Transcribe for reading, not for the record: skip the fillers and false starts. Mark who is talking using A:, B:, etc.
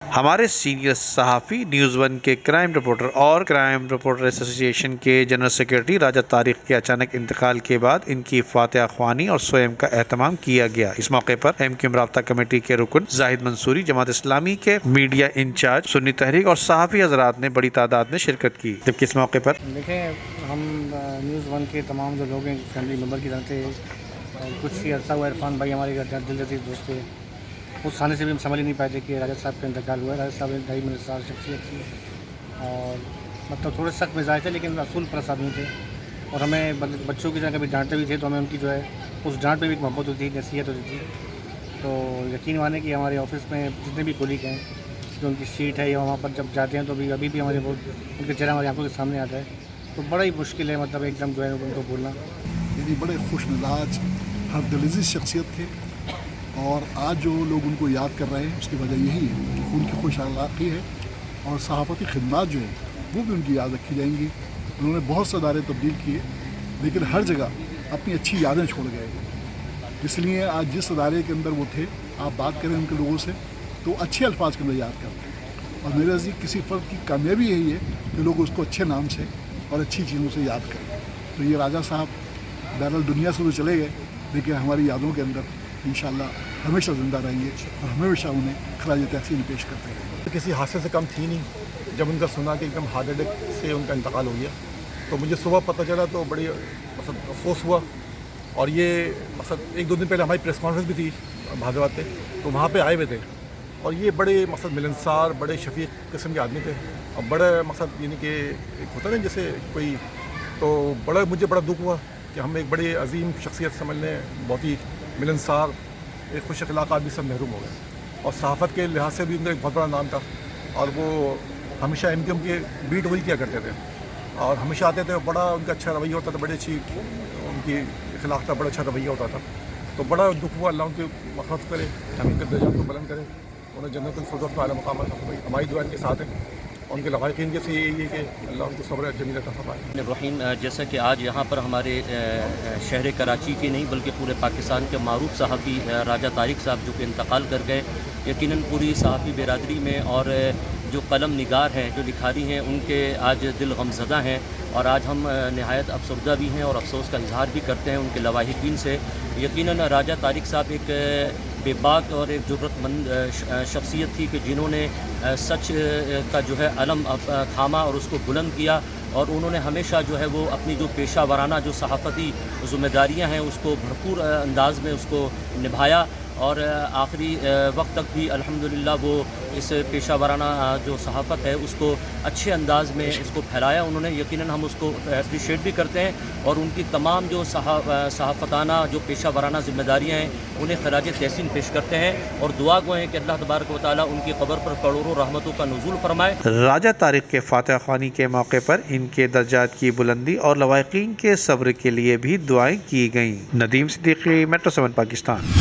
A: ہمارے سینئر صحافی news one کے کرائم رپورٹر اور کرائم رپورٹر ایسوسی ایشن کے جنرل سیکرٹری راجہ طارق کے اچانک انتقال کے بعد ان کی فاتحہ خوانی اور سوئم کا اہتمام کیا گیا۔ اس موقع پر ایم کیو ایم رابطہ کمیٹی کے رکن زاہد منصوری، جماعت اسلامی کے میڈیا انچارج سنی تحریک اور صحافی حضرات نے بڑی تعداد میں شرکت کی۔ جبکہ اس موقع پر
B: دیکھیں، ہم نیوز ون کے تمام جو لوگ ہیں فیملی ممبر کی طرح تھے، کچھ ہی عرصہ ہوا عرفان بھائی ہمارے گھر دل عزیز دوست تھے، اس آنے سے بھی ہم سمجھ نہیں پائے تھے کہ راجہ صاحب کا انتقال ہوا ہے۔ راجہ صاحب انتہائی ملنسار شخصیت تھی اور مطلب تھوڑے سخت مزاج تھے لیکن اصول پرست آدمی تھے، اور ہمیں بچوں کی طرح کبھی ڈانٹتے بھی تھے تو ہمیں ان کی جو ہے اس ڈانٹ پہ بھی ایک محبت ہوتی تھی، نصیحت ہوتی تھی۔ تو یقین مانے کہ ہمارے آفس میں جتنے بھی کولیگ ہیں جو ان کی سیٹ ہے یا وہاں پر جب جاتے ہیں تو ابھی بھی ہمارے بہت ان کے چہرہ ہماری آنکھوں کے سامنے آتا ہے، تو بڑا ہی مشکل ہے مطلب ایک دم جو ہے ان کو بولنا۔
C: یعنی بڑے خوش مزاج، ہر دلعزیز شخصیت تھے، اور آج جو لوگ ان کو یاد کر رہے ہیں اس کی وجہ یہی ہے کہ ان کی خوش اخلاقی ہے، اور صحافتی خدمات جو ہیں وہ بھی ان کی یاد رکھی جائیں گی۔ انہوں نے بہت سے ادارے تبدیل کیے لیکن ہر جگہ اپنی اچھی یادیں چھوڑ گئے، اس لیے آج جس ادارے کے اندر وہ تھے آپ بات کریں ان کے لوگوں سے تو اچھے الفاظ کے اندر یاد کرتے ہیں، اور میرے نزدیک کسی فرد کی کامیابی یہی ہے کہ لوگ اس کو اچھے نام سے اور اچھی چیزوں سے یاد کریں۔ تو یہ راجہ صاحب بہرحال دنیا سے تو چلے گئے لیکن ہماری یادوں کے اندر انشاءاللہ ہمیشہ زندہ رہیں گے اور ہمیشہ انہیں خراج تحسین پیش کرتے رہیں گے۔
D: کسی حادثے سے کم تھی نہیں۔ جب ان کا سنا کہ ایک دم ہارٹ اٹیک سے ان کا انتقال ہو گیا تو مجھے صبح پتہ چلا تو بڑی افسوس ہوا، اور یہ ایک دو دن پہلے ہماری پریس کانفرنس بھی تھی بھادرات پہ، تو وہاں پہ آئے ہوئے تھے، اور یہ بڑے ملنسار، بڑے شفیق قسم کے آدمی تھے، اور بڑے یعنی کہ ایک ہوتا نا جیسے کوئی، تو مجھے بڑا دکھ ہوا کہ ہم ایک بڑے عظیم شخصیت سمجھنے، بہت ہی ملنسار، ایک خوش اخلاق آدمی سے محروم ہو گئے، اور صحافت کے لحاظ سے بھی ان کا ایک بہت بڑا نام تھا، اور وہ ہمیشہ ایم کیو ایم کے بیٹ وہی کیا کرتے تھے، اور ہمیشہ آتے تھے، بڑا ان کا اچھا رویہ ہوتا تھا، بڑی اچھی ان کی اخلاق تھا، بڑا اچھا رویہ ہوتا تھا، تو بڑا دکھ ہوا۔ اللہ ان کی مغفرت کرے، ہم ان کے درجات کو بلند کرے، انہیں جنت الفردوس کا اعلیٰ مقام عطا فرمائے۔ ہماری دعا ان کے ساتھ ہے، اور ان کے لوائقین کے سے یہی ہے کہ اللہ ان کو صبر جمیل عطا فرمائے۔
E: رحیم، جیسا کہ آج یہاں پر ہمارے شہر کراچی کے نہیں بلکہ پورے پاکستان کے معروف صحافی راجہ طارق صاحب جو کہ انتقال کر گئے، یقیناً پوری صحافی برادری میں اور جو قلم نگار ہیں، جو لکھاری ہیں، ان کے آج دل غمزدہ ہیں، اور آج ہم نہایت افسردہ بھی ہیں اور افسوس کا اظہار بھی کرتے ہیں ان کے لواحقین سے۔ یقیناً راجہ طارق صاحب ایک بے باک اور ایک جرأت مند شخصیت تھی کہ جنہوں نے سچ کا جو ہے علم تھاما اور اس کو بلند کیا، اور انہوں نے ہمیشہ جو ہے وہ اپنی جو پیشہ ورانہ جو صحافتی ذمہ داریاں ہیں اس کو بھرپور انداز میں اس کو نبھایا، اور آخری وقت تک بھی الحمدللہ وہ اس پیشہ ورانہ جو صحافت ہے اس کو اچھے انداز میں اس کو پھیلایا انہوں نے۔ یقیناً ہم اس کو اپریشیٹ بھی کرتے ہیں، اور ان کی تمام جو صحافتانہ جو پیشہ ورانہ ذمہ داریاں ہیں انہیں خراج تحسین پیش کرتے ہیں، اور دعا گو ہیں کہ اللہ تبارک و تعالیٰ ان کی قبر پر کروڑوں رحمتوں کا نزول فرمائے۔
A: راجہ طارق کے فاتحہ خوانی کے موقع پر ان کے درجات کی بلندی اور لواحقین کے صبر کے لیے بھی دعائیں کی گئیں۔ ندیم صدیقی، میٹرو 7 پاکستان۔